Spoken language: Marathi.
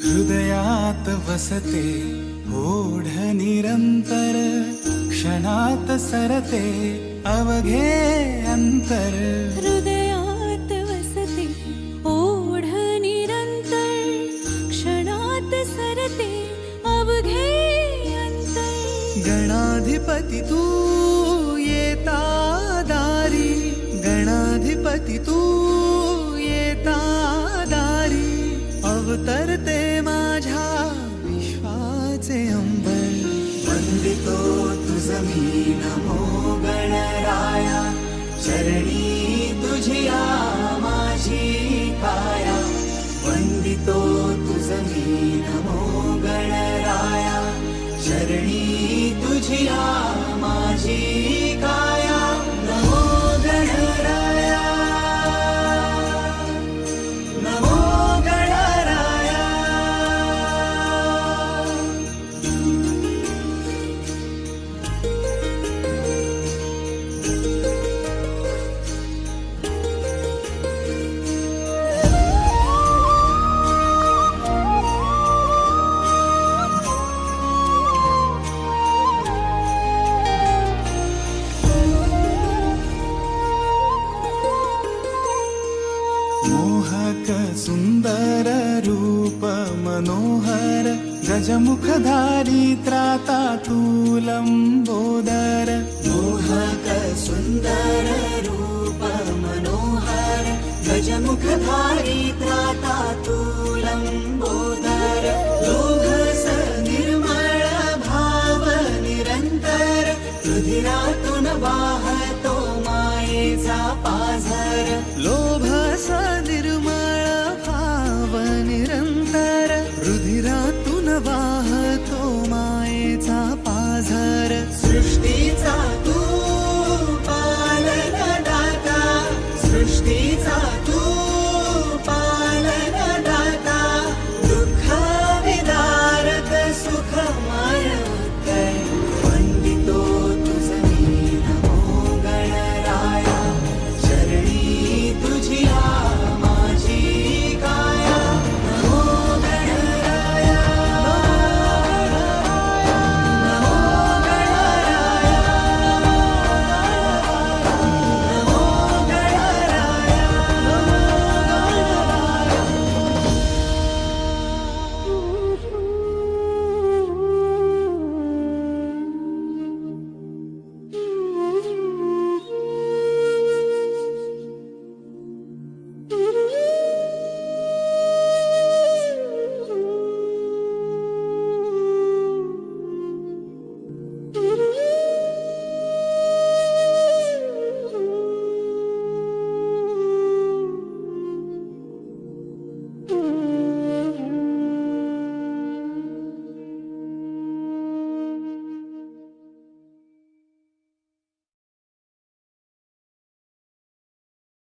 हृदयात वसते ओढ निरंतर, क्षणात सरते अवघे अंतर. हृदयात वसते ओढ निरंतर, क्षणात सरते अवघे अंतर. गणाधिपती तू येता दारी, गणाधिपती तू येता दारी. अवतरते माझ्या विश्वाचे अंबर. वंदितो तुझ मी नमो गणराया, चरणी तुझिया माझी काया. वंदितो तुझ मी नमो गणराया, चरणी तुझिया माझी काया. नमो गणराया, नमो गणराया. मोहक सुंदर रूप मनोहर, गजमुखधारी त्रातातूल लंबोदर. मोहक सुंदर रूप मनोहर, गजमुखधारी त्रातातूल लंबोदर. लोभस निर्मळ भाव निरंतर, रुधिरातून वाहतो मायेचा पाझर. लोभस निर्मळ भाव निरंतर, रुधिरातून वाह